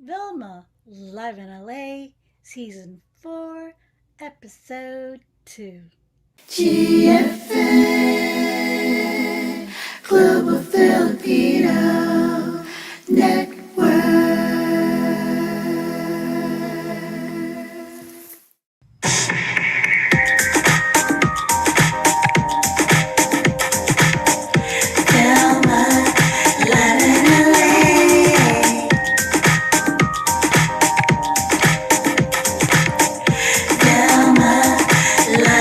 VILMA, live in LA, Season 4, Episode 2. GFN Global Filipino Network. VILMA, live in LA. VILMA, live in LA. VILMA, live in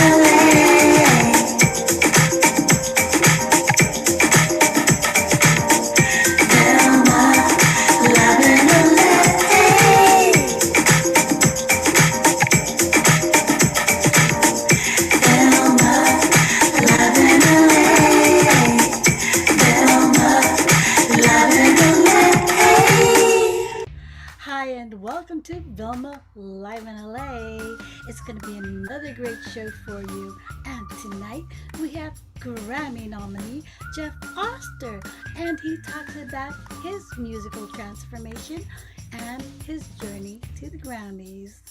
LA. VILMA, live in LA. VILMA, live in LA. VILMA, live in LA. Hi, and welcome to VILMA Live in LA. It's going to be another great show for you. And tonight we have Grammy nominee Jeff Oster, and he talks about his musical transformation and his journey to the Grammys.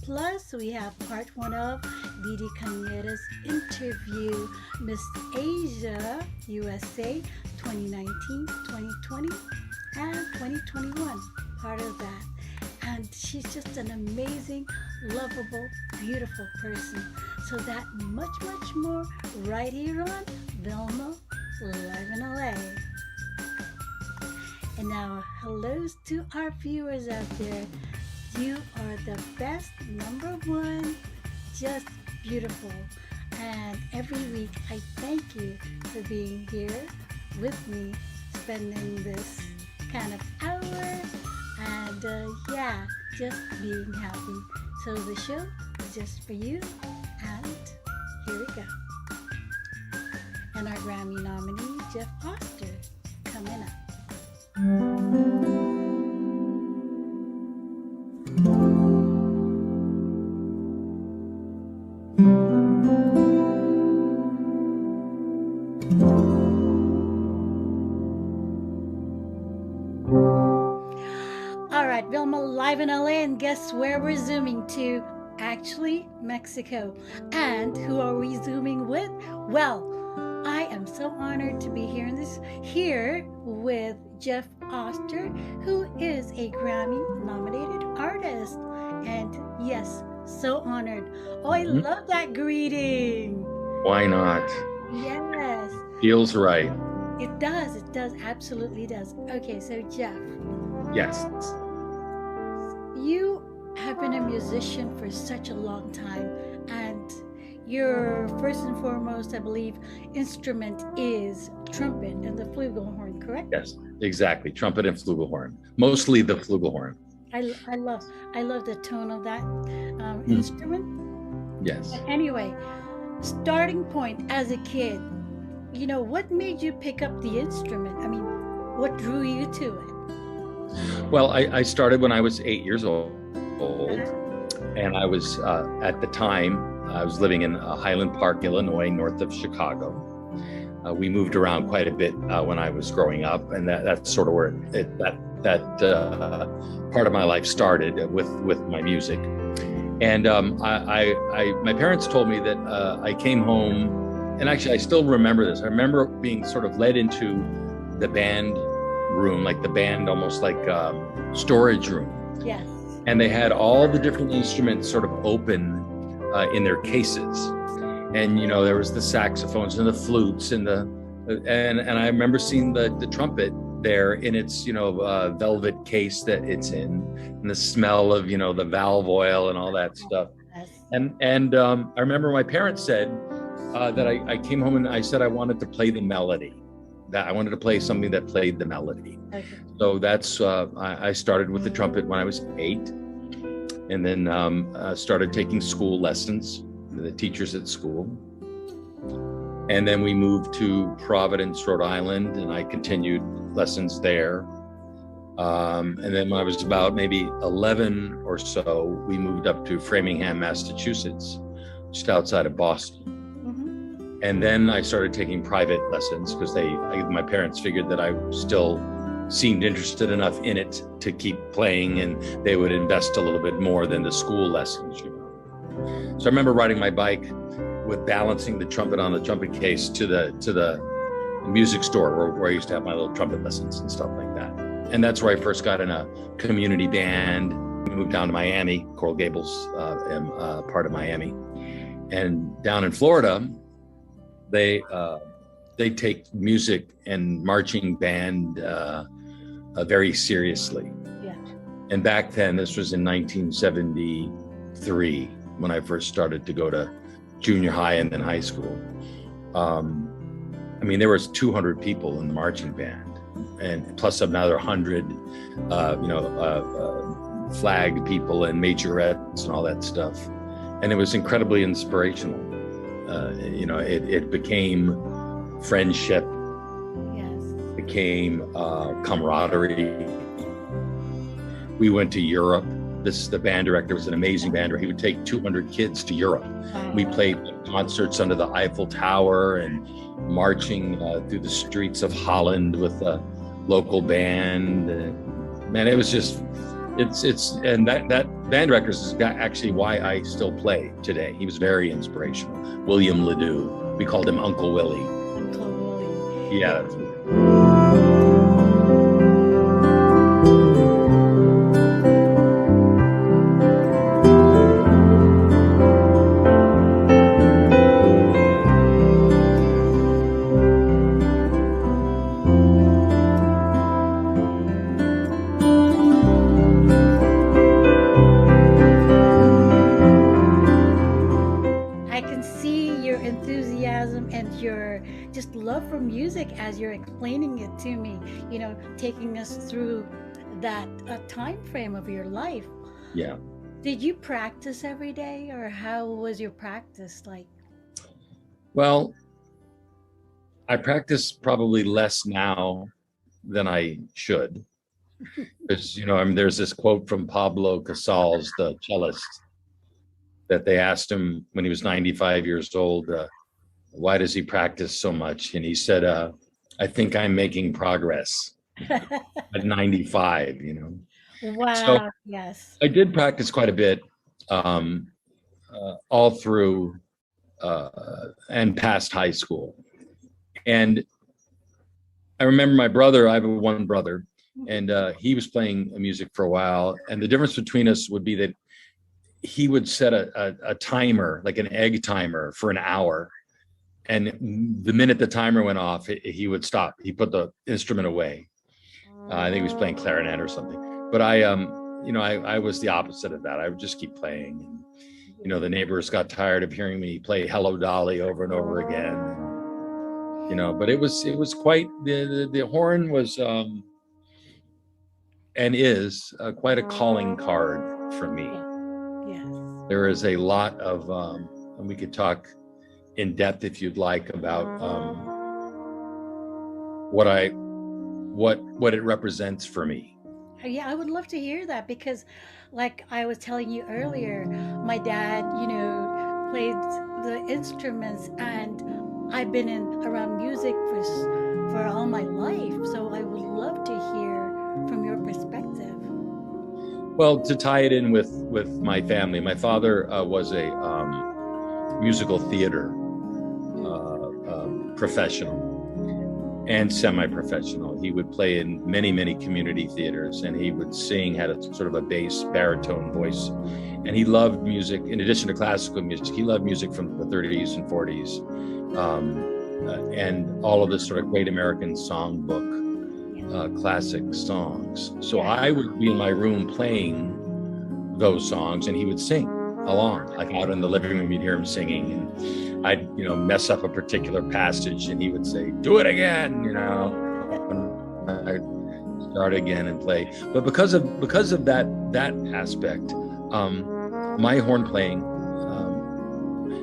Plus, we have part one of DIDI Caneda's interview, Miss Asia USA 2019, 2020, and 2021. Part of that. And she's just an amazing, lovable, beautiful person. So that much more right here on VILMA Live in LA. And now, hellos to our viewers out there. You are the best, number one, just beautiful. And every week, I thank you for being here with me, spending this kind of hour, and just being happy. So the show is just for you, and here we go. And our Grammy nominee, Jeff Oster, coming up. All right, Vilma live in LA, and guess where we're zooming to? Actually, Mexico. And who are we zooming with? Well, I am so honored to be here with Jeff Oster, who is a Grammy nominated artist. And yes, so honored. Oh, I love that greeting. Why not? Yes. Feels right. It does, absolutely does. Okay, so Jeff, Yes. you have been a musician for such a long time, and your first and foremost, I believe, instrument is trumpet and the flugelhorn, correct? Yes, exactly. Trumpet and flugelhorn. Mostly the flugelhorn. I love the tone of that instrument. Yes. But anyway, starting point as a kid, what made you pick up the instrument? I mean, what drew you to it? Well, I started when I was 8 years old, and I was at the time I was living in Highland Park, Illinois, north of Chicago. We moved around quite a bit when I was growing up, and that's sort of where that part of my life started with my music. And my parents told me that I came home, and actually I still remember this. I remember being sort of led into the band room, like the band, almost like storage room. Yes. And they had all the different instruments sort of open in their cases. And, there was the saxophones and the flutes and and I remember seeing the trumpet there in its, velvet case that it's in, and the smell of, the valve oil and all that stuff. Yes. And I remember my parents said that I came home and I said I wanted to play the melody. That I wanted to play something that played the melody. Okay. So that's I started with the trumpet when I was 8, and then started taking school lessons with the teachers at school. And then we moved to Providence, Rhode Island, and I continued lessons there. And then when I was about maybe 11 or so, we moved up to Framingham, Massachusetts, just outside of Boston. Mm-hmm. And then I started taking private lessons because my parents figured that I still seemed interested enough in it to keep playing, and they would invest a little bit more than the school lessons, you know. So I remember riding my bike with balancing the trumpet on the trumpet case to the music store where I used to have my little trumpet lessons and stuff like that. And that's where I first got in a community band. We moved down to Miami. Coral Gables, part of Miami. And down in Florida, they take music and marching band very seriously. Yeah. And back then, this was in 1973 when I first started to go to junior high and then high school. I mean, there was 200 people in the marching band, and plus another 100, flag people and majorettes and all that stuff. And it was incredibly inspirational. It became friendship, Yes. became camaraderie. We went to Europe. The band director was an amazing band director. He would take 200 kids to Europe. Wow. We played concerts under the Eiffel Tower and marching through the streets of Holland with a local band. Man, it was just, and that band director is actually why I still play today. He was very inspirational. William Ledoux. We called him Uncle Willie. Uncle Willie. Yeah. And your just love for music as you're explaining it to me, taking us through that time frame of your life. Yeah. Did you practice every day, or how was your practice like? Well, I practice probably less now than I should. Because, there's this quote from Pablo Casals, the cellist, that they asked him when he was 95 years old, why does he practice so much? And he said, I think I'm making progress at 95, Wow. So yes. I did practice quite a bit all through and past high school. And I remember my brother, I have one brother, and he was playing music for a while. And the difference between us would be that he would set a timer, like an egg timer, for an hour. And the minute the timer went off, he would stop. He put the instrument away. I think he was playing clarinet or something. But I was the opposite of that. I would just keep playing. And, the neighbors got tired of hearing me play Hello Dolly over and over again. But it was quite, the horn was and is quite a calling card for me. Yes. There is a lot of, and we could talk in depth if you'd like about what it represents for me. Yeah, I would love to hear that, because like I was telling you earlier, my dad, played the instruments, and I've been around music for all my life. So I would love to hear from your perspective. Well, to tie it in with my family, my father was a musical theater professional and semi-professional. He would play in many, many community theaters, and he would sing, had a sort of a bass baritone voice. And he loved music. In addition to classical music, he loved music from the 30s and 40s, and all of this sort of great American songbook, classic songs. So I would be in my room playing those songs, and he would sing along, like out in the living room. You'd hear him singing, and I'd mess up a particular passage, and he would say, "Do it again," and I'd start again and play. But because of that aspect, my horn playing,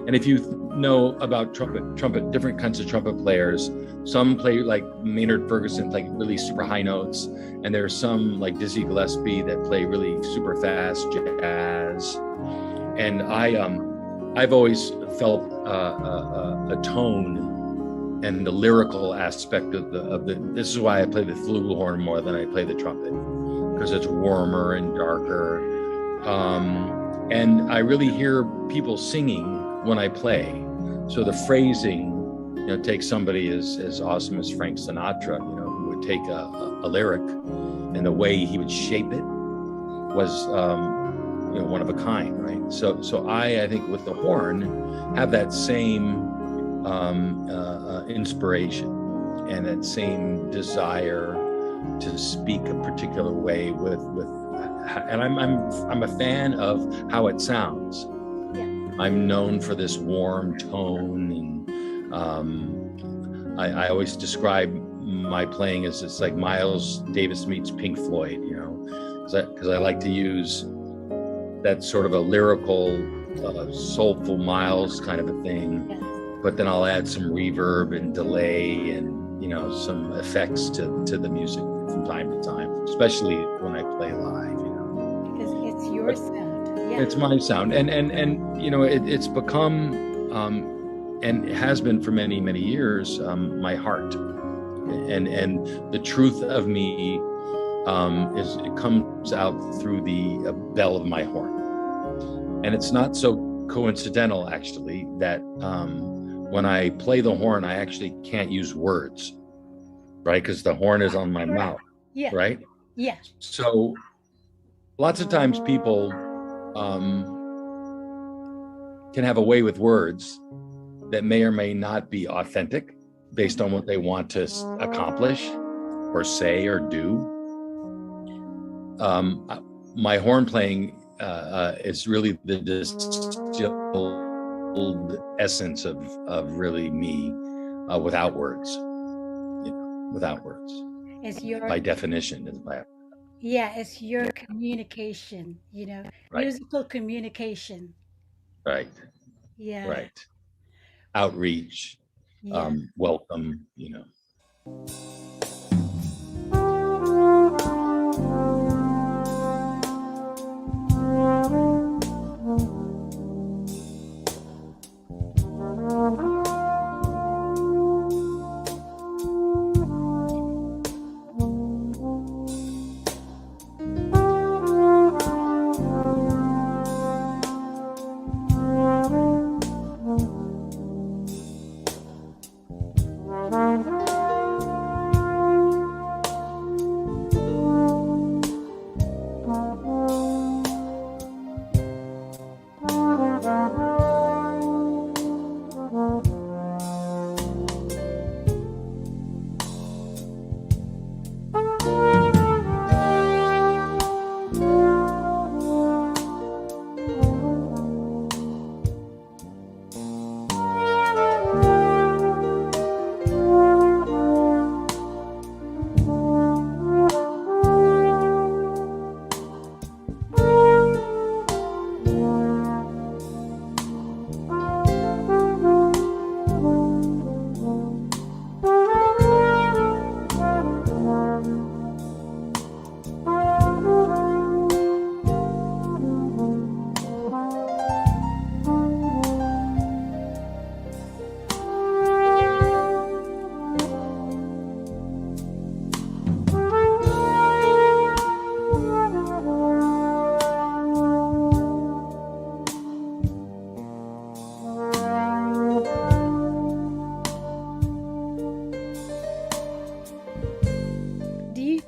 And if you know about trumpet, different kinds of trumpet players, some play like Maynard Ferguson, like really super high notes, and there's some like Dizzy Gillespie that play really super fast jazz. And I've always felt a tone and the lyrical aspect of the. This is why I play the flugelhorn more than I play the trumpet, because it's warmer and darker. And I really hear people singing when I play. So the phrasing, take somebody as awesome as Frank Sinatra, who would take a lyric and the way he would shape it was, one of a kind, right? So I think with the horn have that same inspiration and that same desire to speak a particular way with and I'm a fan of how it sounds. Yeah. I'm known for this warm tone, and I always describe my playing as it's like Miles Davis meets Pink Floyd, because I like to use that sort of a lyrical, soulful Miles kind of a thing, Yes. but then I'll add some reverb and delay and some effects to the music from time to time, especially when I play live. Because it's your sound. Yeah. It's my sound, and it's become and it has been for many, many years my heart, and the truth of me it comes out through the bell of my horn. And it's not so coincidental, actually, that when I play the horn, I actually can't use words, right? Because the horn is on my mouth, Yeah. right? Yeah. So lots of times people can have a way with words that may or may not be authentic based on what they want to accomplish or say or do. My horn playing is really the distilled essence of really me without words, without words. It's your By definition, is by it's your communication, Right. musical communication. right, Yeah. right. Outreach, Yeah. welcome,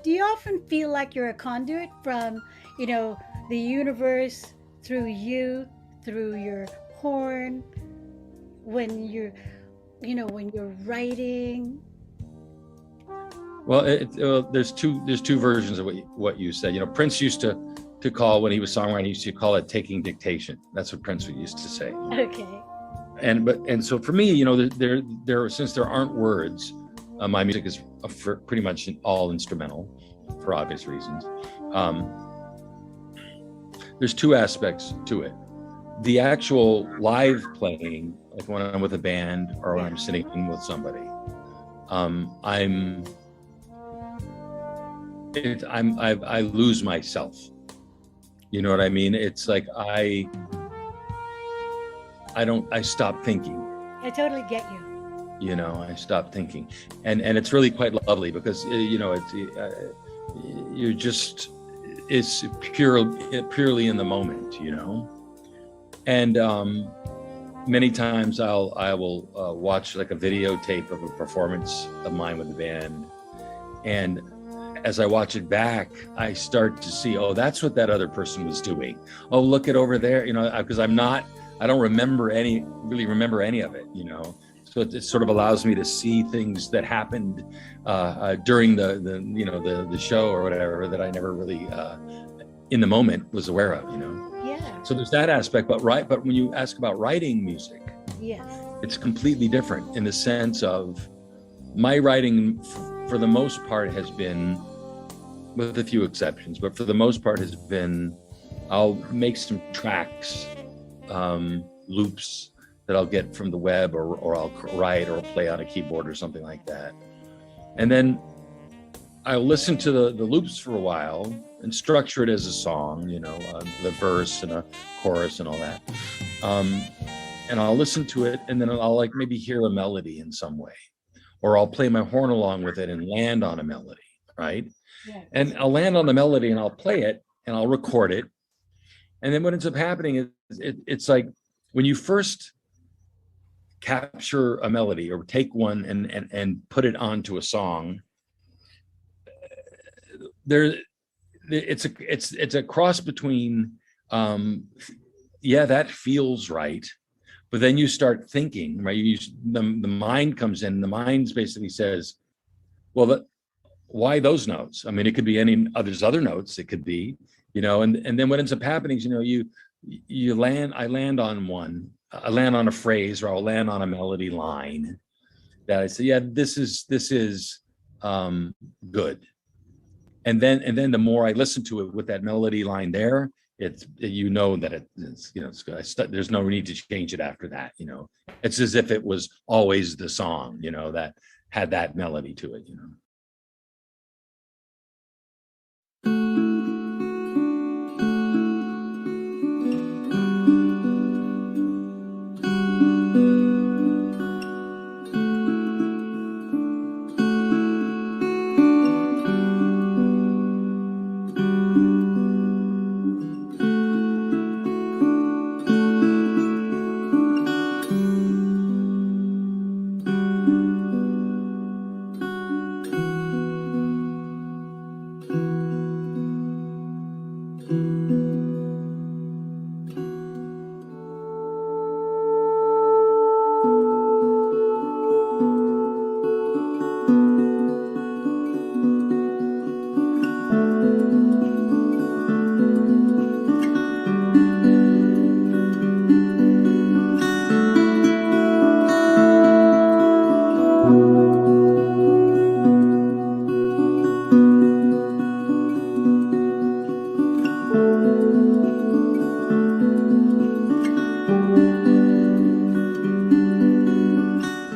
Do you often feel like you're a conduit from, the universe through you, through your horn, when you're writing? Well, there's two versions of what you said. Prince used to call, when he was songwriting, he used to call it taking dictation. That's what Prince used to say. Okay. And so for me, there since there aren't words, my music is pretty much all instrumental, for obvious reasons. There's two aspects to it. the actual live playing, like when I'm with a band or when I'm sitting with somebody, I lose myself. You know what I mean? It's like I stop thinking. I totally get you. You know, I stop thinking, and it's really quite lovely because you know you're just, it's purely in the moment, you know. And many times I will watch like a videotape of a performance of mine with the band, and as I watch it back, I start to see, oh, that's what that other person was doing. Oh, look at over there, you know, because I don't really remember any of it, you know. So it sort of allows me to see things that happened during the show or whatever that I never really in the moment was aware of, you know. Yeah. So there's that aspect, but when you ask about writing music, yes, it's completely different in the sense of my writing for the most part has been, with a few exceptions, but for the most part has been, I'll make some tracks, loops that I'll get from the web, or I'll write or play on a keyboard or something like that. And then I'll listen to the loops for a while and structure it as a song, you know, the verse and a chorus and all that. And I'll listen to it, and then I'll like maybe hear a melody in some way, or I'll play my horn along with it and land on a melody, right? yes. And I'll land on the melody and I'll play it and I'll record it. And then what ends up happening is it's like when you first capture a melody or take one and put it onto a song, it's a cross between that feels right, but then you start thinking, right? The mind comes in. The mind basically says, well, why those notes? I mean, it could be there's other notes. It could be, you know, and then what ends up happening is, you know, I land on one. I land on a phrase, or I'll land on a melody line that I say, yeah, this is good. And then the more I listen to it with that melody line there, you know that it's, you know, it's good. There's no need to change it after that. You know, it's as if it was always the song, you know, that had that melody to it, you know.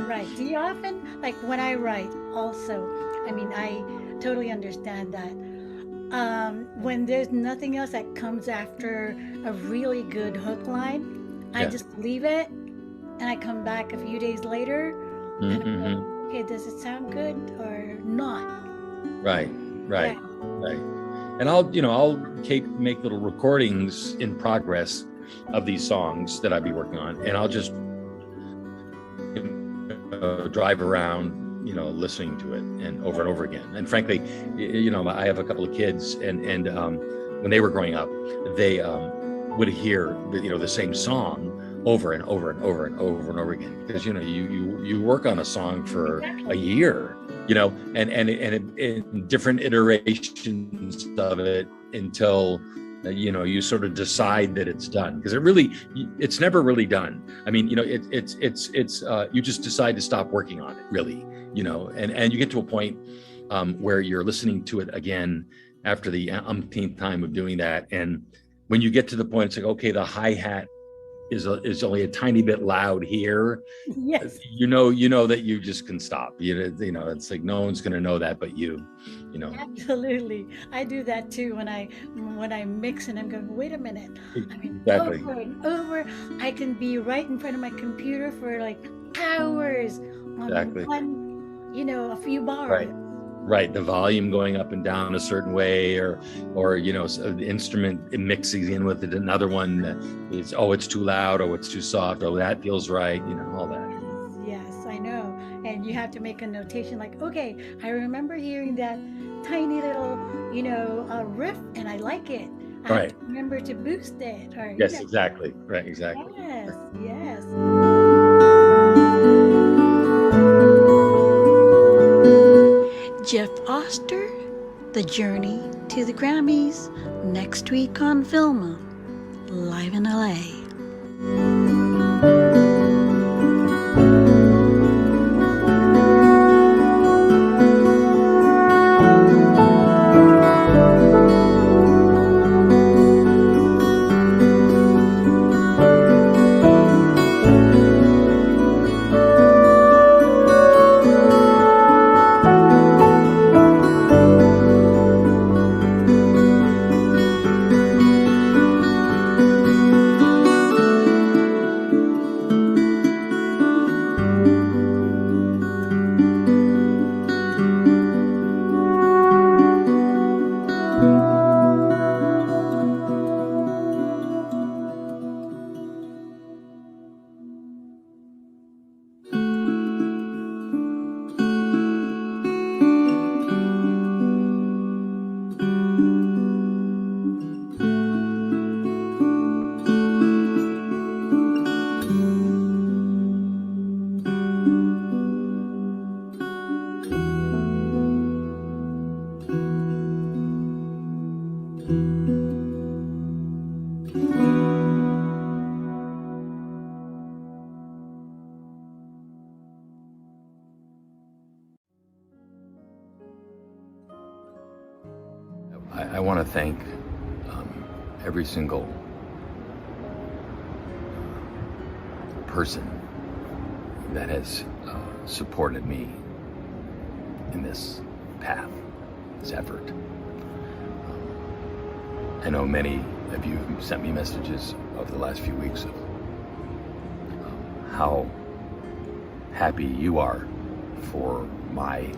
Right. Do you often, like when I write also, I mean, I totally understand that. When there's nothing else that comes after a really good hook line, I Yeah. just leave it and I come back a few days later and I'm like, Mm-hmm. okay, does it sound good or not? Right. Yeah. Right. And I'll make little recordings in progress of these songs that I'd be working on, and I'll just drive around, you know, listening to it and over again. And frankly, you know, I have a couple of kids, and when they were growing up, they would hear the same song over and over and over and over and over again, because you know you work on a song for a year, you know, and in different iterations of it until you sort of decide that it's done, because it's never really done. I mean, you know, it's you just decide to stop working on it, really, you know, and you get to a point where you're listening to it again after the umpteenth time of doing that, and when you get to the point, it's like, okay, the hi-hat is only a tiny bit loud here, Yes, you know that you just can stop. You know, it's like no one's going to know that but you know. absolutely. I do that too when I mix and I'm going, wait a minute. I mean, Exactly. over and over, I can be right in front of my computer for like hours on Exactly. one, a few bars. Right. Right. The volume going up and down a certain way, or you know, the instrument mixing in with it, another one that is, oh, it's too loud, or it's too soft, oh, that feels right, you know, all that. Yes, I know. And you have to make a notation like, okay, I remember hearing that tiny little, riff and I like it. I have Right. to remember to boost it or, Yes, exactly. Right. Exactly. yes, yes. Jeff Oster, The Journey to the Grammys, next week on VILMA, live in LA. I want to thank every single person that has supported me in this path, this effort. I know many of you have sent me messages over the last few weeks of how happy you are for my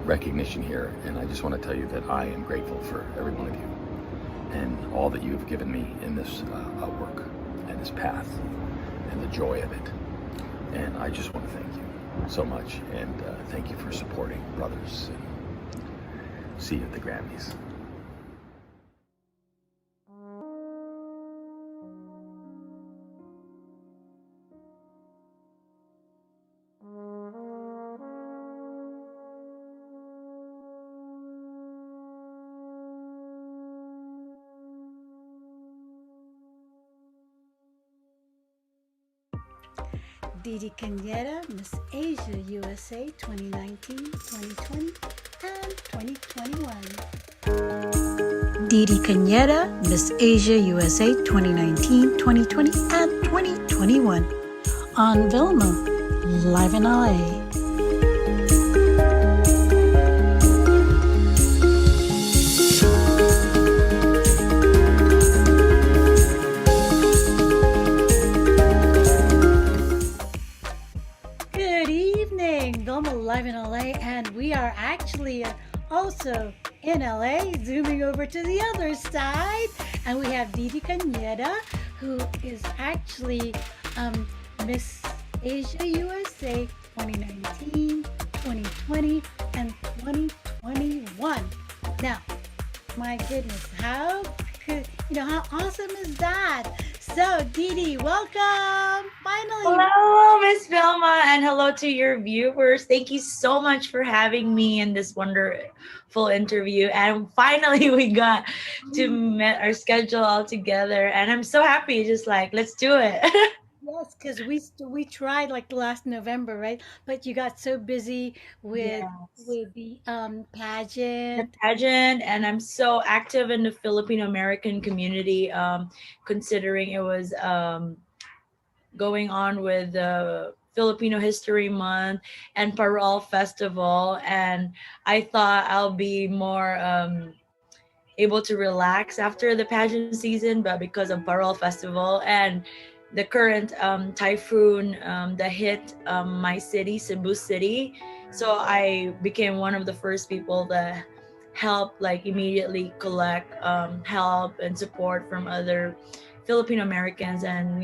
recognition here, and I just want to tell you that I am grateful for every one of you and all that you have given me in this work and this path and the joy of it. And I just want to thank you so much, and thank you for supporting brothers. And see you at the Grammys. DIDI Caneda, Miss Asia USA 2019, 2020, and 2021. DIDI Caneda, Miss Asia USA 2019, 2020, and 2021 on VILMA, live in LA. Live in LA, and we are actually also in LA, zooming over to the other side, and we have DIDI Caneda, who is actually Miss Asia USA 2019, 2020, and 2021. Now, my goodness, how awesome is that? So, DIDI, welcome! Finally! Hello, Miss VILMA, and hello to your viewers. Thank you so much for having me in this wonderful interview. And finally, we got to met our schedule all together, and I'm so happy. Just like, let's do it. Yes, because we tried like last November, right? But you got so busy Yes. with the The pageant. pageant, and I'm so active in the Filipino American community, considering it was going on with the Filipino History Month and Parol Festival, and I thought I'll be more able to relax after the pageant season, but because of Parol Festival and the current typhoon that hit my city, Cebu City, so I became one of the first people that helped like immediately collect help and support from other Filipino Americans, and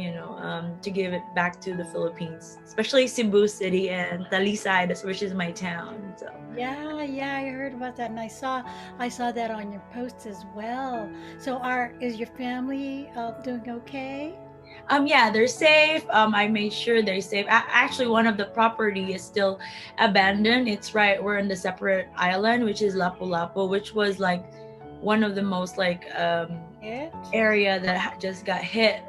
to give it back to the Philippines, especially Cebu City and Talisay, which is my town. So Yeah, yeah, I heard about that, and I saw that on your post as well. So, is your family doing okay? yeah, they're safe. I made sure they're safe. Actually, one of the property is still abandoned. It's right, we're in the separate island, which is Lapu-Lapu, which was like one of the most like It? area that just got hit,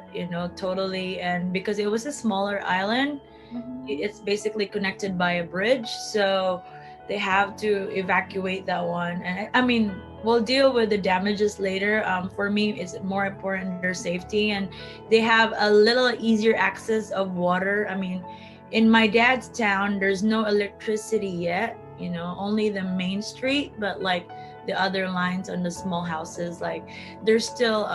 totally. And because it was a smaller island, Mm-hmm. it's basically connected by a bridge, so they have to evacuate that one. And I mean, we'll deal with the damages later. For me, it's more important their safety, and they have a little easier access of water. I mean, in my dad's town there's no electricity yet, only the main street, but like the other lines on the small houses, like there's still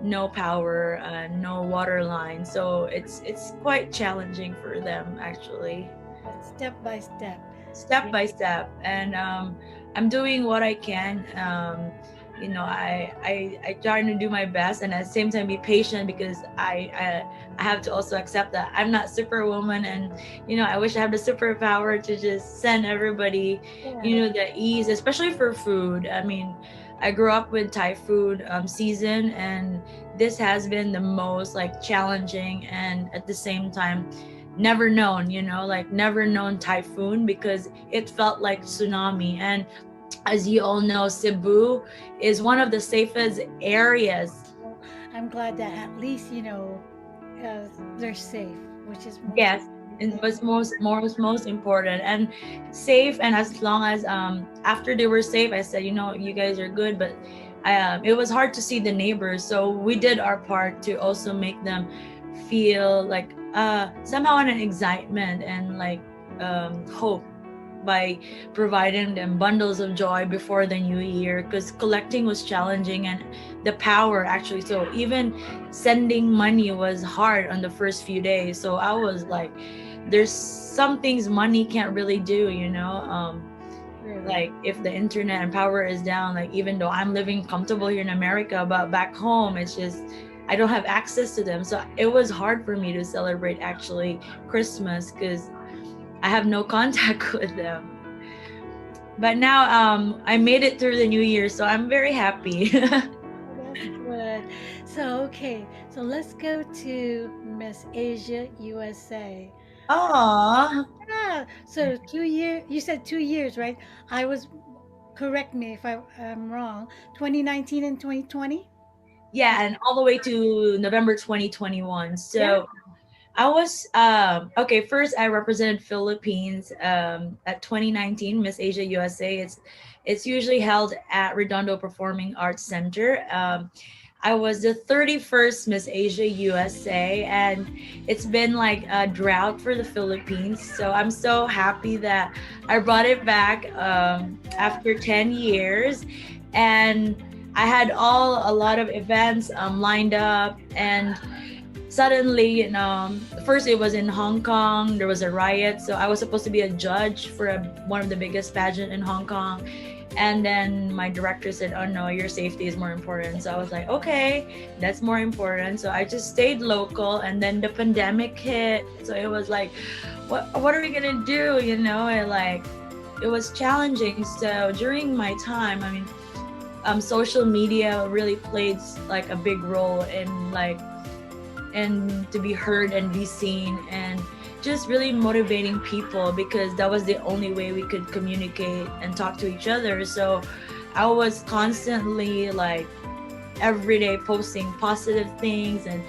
no power, no water line, so it's quite challenging for them actually, Step by step. step by step. And I'm doing what I can. I try to do my best, and at the same time be patient, because I have to also accept that I'm not superwoman, and I wish I had the superpower to just send everybody Yeah. the ease, especially for food. I mean, I grew up with Thai food season, and this has been the most like challenging, and at the same time never known, like never known typhoon, because it felt like tsunami. And as you all know, Cebu is one of the safest areas. Well, I'm glad that at least uh, they're safe, which is most Yes, important and thing. was most important and safe. And as long as after they were safe, I said, you guys are good, but it was hard to see the neighbors, so we did our part to also make them feel like somehow an excitement and like hope, by providing them bundles of joy before the new year, because collecting was challenging, and the power actually, so even sending money was hard on the first few days. So I was like, there's some things money can't really do, True. like if the internet and power is down, like even though I'm living comfortable here in America, but back home it's just I don't have access to them. So it was hard for me to celebrate actually Christmas, because I have no contact with them. But now I made it through the new year, so I'm very happy. Oh, that's good. So, okay, so let's go to Miss Asia USA. Aw. Yeah, so 2 year, you said 2 years, right? I was, correct me if I'm wrong, 2019 and 2020? Yeah, and all the way to November 2021. Yeah. So I was okay. First, I represented Philippines at 2019 Miss Asia USA. It's usually held at Redondo Performing Arts Center. I was the 31st Miss Asia USA, and it's been like a drought for the Philippines. So I'm so happy that I brought it back after 10 years. And I had a lot of events lined up, and suddenly, first it was in Hong Kong, there was a riot, so I was supposed to be a judge for one of the biggest pageant in Hong Kong. And then my director said, oh no, your safety is more important. So I was like, okay, that's more important. So I just stayed local, and then the pandemic hit, so it was like, what are we gonna do, and like it was challenging. So during my time, I mean, social media really played like a big role in like, and to be heard and be seen, and just really motivating people, because that was the only way we could communicate and talk to each other. So I was constantly like every day posting positive things, and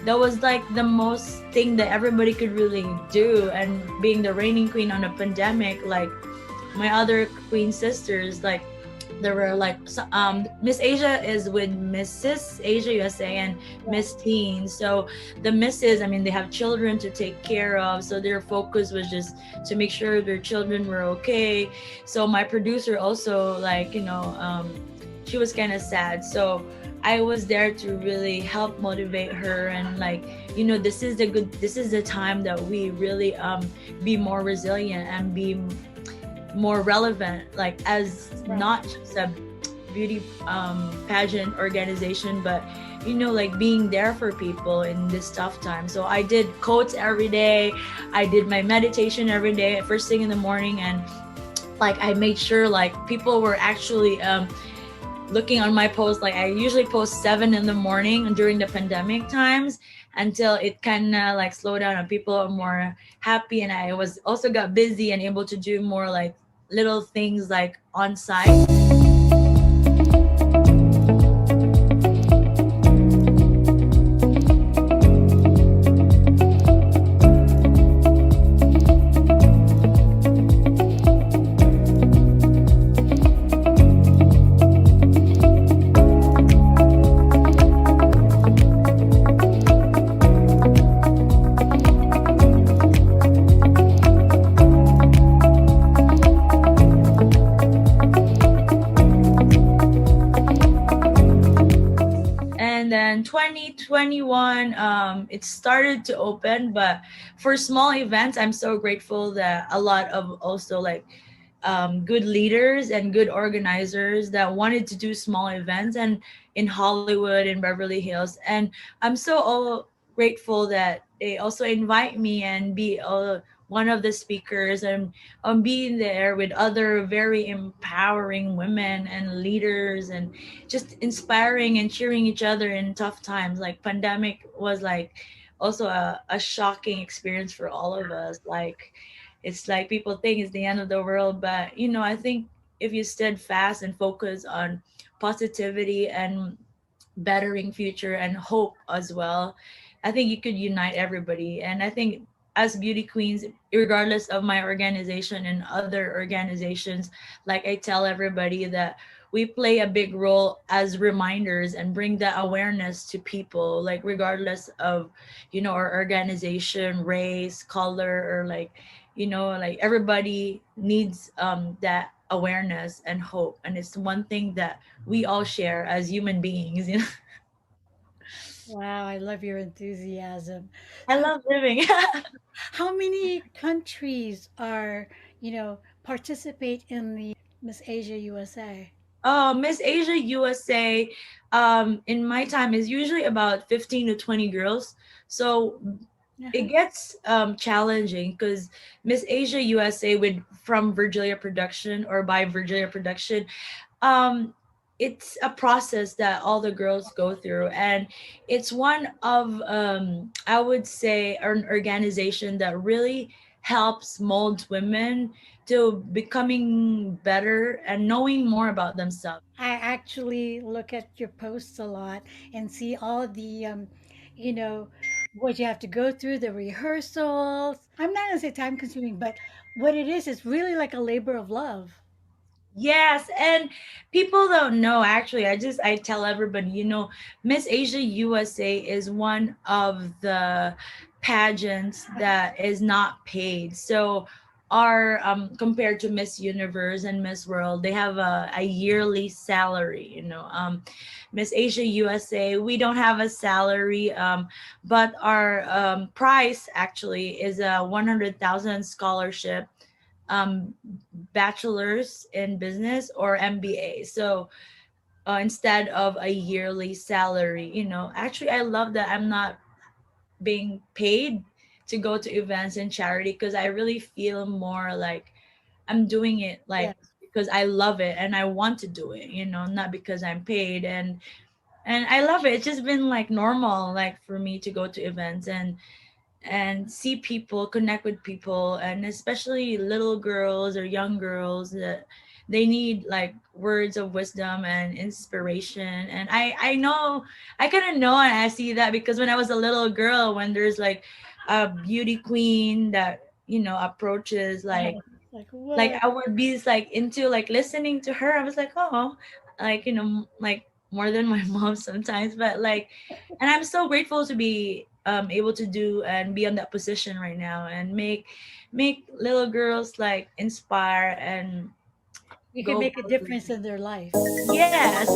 that was like the most thing that everybody could really do. And being the reigning queen on a pandemic, like my other queen sisters, like there were like Miss Asia is with Mrs. Asia USA and Miss Teen. So the Misses, I mean, they have children to take care of, so their focus was just to make sure their children were okay. So my producer also, like, she was kind of sad, so I was there to really help motivate her, and like, this is the time that we really be more resilient and be more relevant, like as not just a beauty pageant organization, but like being there for people in this tough time. So I did quotes every day, I did my meditation every day first thing in the morning, and like I made sure like people were actually looking on my post. Like I usually post 7 in the morning during the pandemic times until it kind of like slowed down and people are more happy, and I was also got busy and able to do more like little things like on site. And then 2021, it started to open, but for small events, I'm so grateful that a lot of also like good leaders and good organizers that wanted to do small events and in Hollywood and Beverly Hills. And I'm so grateful that they also invite me and be one of the speakers, and being there with other very empowering women and leaders, and just inspiring and cheering each other in tough times. Like pandemic was like also a shocking experience for all of us. Like it's like people think it's the end of the world, but I think if you steadfast and focus on positivity and bettering future and hope as well, I think you could unite everybody. And I think as beauty queens, regardless of my organization and other organizations, like I tell everybody that we play a big role as reminders and bring that awareness to people, like regardless of our organization, race, color, or like like everybody needs that awareness and hope, and it's one thing that we all share as human beings. Wow, I love your enthusiasm. I So, love living. how many countries are, participate in the Miss Asia USA? Oh, Miss Asia USA, in my time is usually about 15 to 20 girls. So it Uh-huh. gets challenging because Miss Asia USA with from Virgilia Production or by Virgilia Production, um it's a process that all the girls go through, and it's one of I would say an organization that really helps mold women to becoming better and knowing more about themselves. I actually look at your posts a lot and see all the, you know, what you have to go through, the rehearsals. I'm not gonna say time consuming, but what it is really like a labor of love. Yes, and people don't know actually. I tell everybody, Miss Asia USA is one of the pageants that is not paid. So our compared to Miss Universe and Miss World, they have a yearly salary. Miss Asia USA, we don't have a salary, but our price actually is a 100,000 scholarship, um, bachelor's in business or MBA. So instead of a yearly salary, actually, I love that I'm not being paid to go to events and charity, because I really feel more like I'm doing it like Yes. because I love it and I want to do it, not because I'm paid. And I love it. It's just been like normal, like for me to go to events and see people, connect with people, and especially little girls or young girls they need like words of wisdom and inspiration. And I know, I kind of know, and I see that because when I was a little girl, when there's like a beauty queen that, you know, approaches, Like like what? I would be like into like listening to her. I was like, oh, like, you know, like more than my mom sometimes, but like, and I'm so grateful to be able to do and be on that position right now and make little girls like inspire and You can go make a difference boldly. in their life. Yes.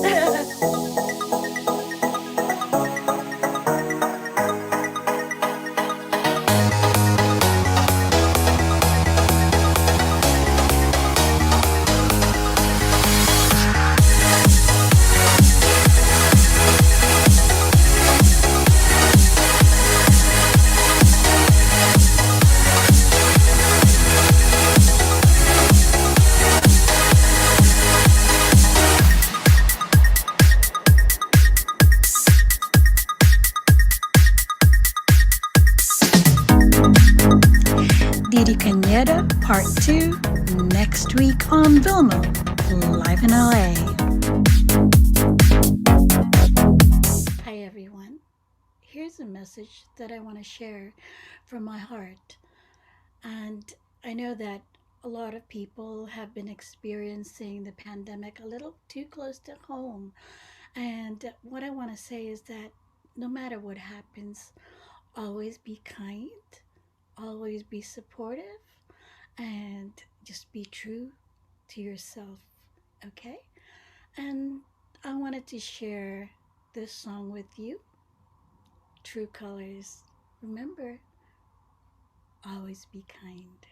DIDI Caneda Part 2 next week on VILMA, live in LA. Hi everyone. Here's a message that I want to share from my heart. And I know that a lot of people have been experiencing the pandemic a little too close to home. And what I want to say is that no matter what happens, always be kind, always be supportive, and just be true to yourself, okay? And I wanted to share this song with you, True Colors. Remember, always be kind.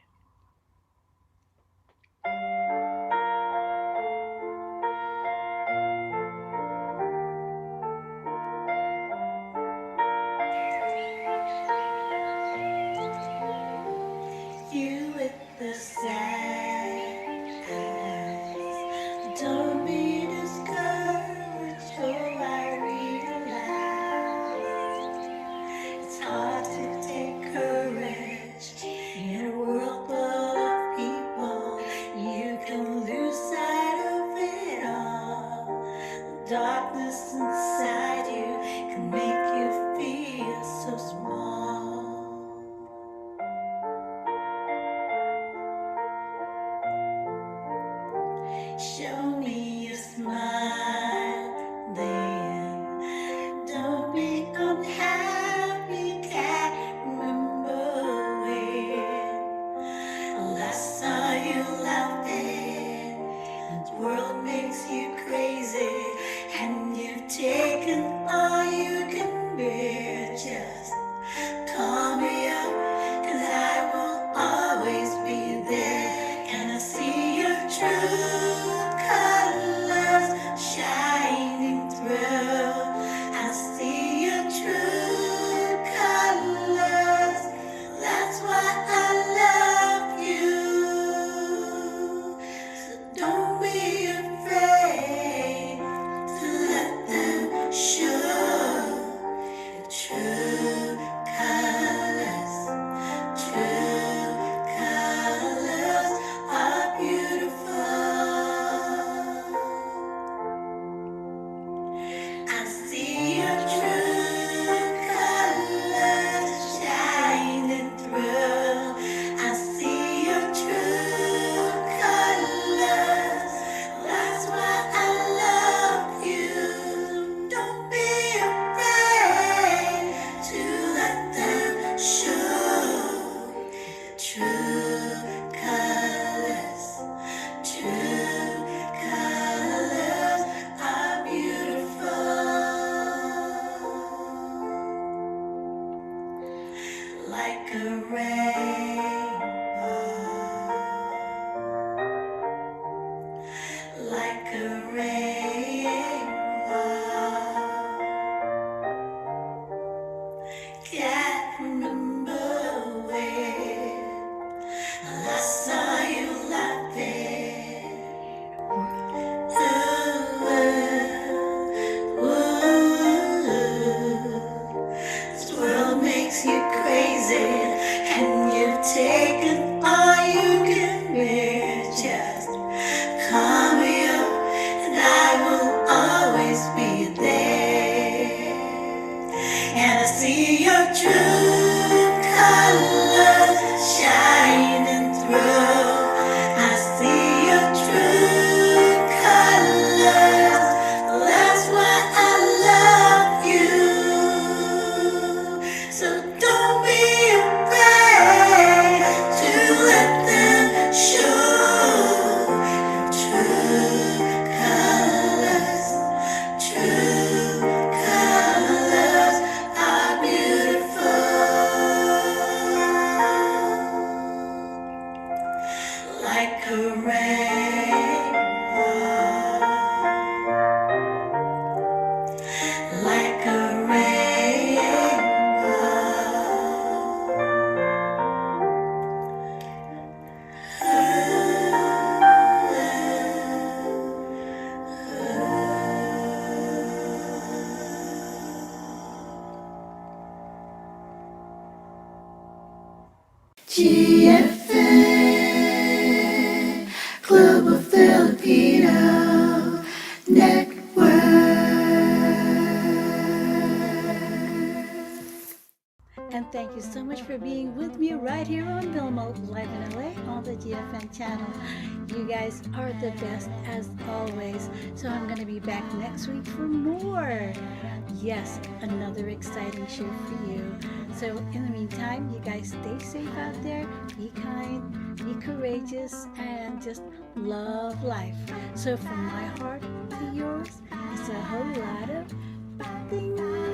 You with the sad eyes, don't be discouraged, oh I realize it's hard to take courage in a world full of people. You can lose sight of it all. The darkness inside you can make you feel so small. Show me a smile then. Don't be unhappy, can't remember when last saw you laughing. The world makes you crazy, and you've taken all you can bear. Just call me up, 'cause I will always be there. And I see your true colors shining through. I see your true colors. That's why I love you. So don't be afraid to let them show your true colors. True colors are beautiful. I see your true colors shining through. I see your true colors. That's why I love you. Don't be afraid to let them show true colors. True colors are beautiful. Like a rainbow. Like a rainbow. Can't remember when I saw you laughing. This world makes you crazy, and you've taken all you can bear. Just come Don't be afraid to let them show true colors. True colors are beautiful, like a rainbow, like a rainbow. GFN, Global Filipino Network. And thank you so much for being with me right here on VILMA Live in LA on the GFN channel. You guys are the best as always. So I'm going to be back next week for more. Yes, another exciting show for you. So in the meantime, you guys stay safe out there. Be kind, be courageous, and just love life. So from my heart to yours, it's a whole lot of things.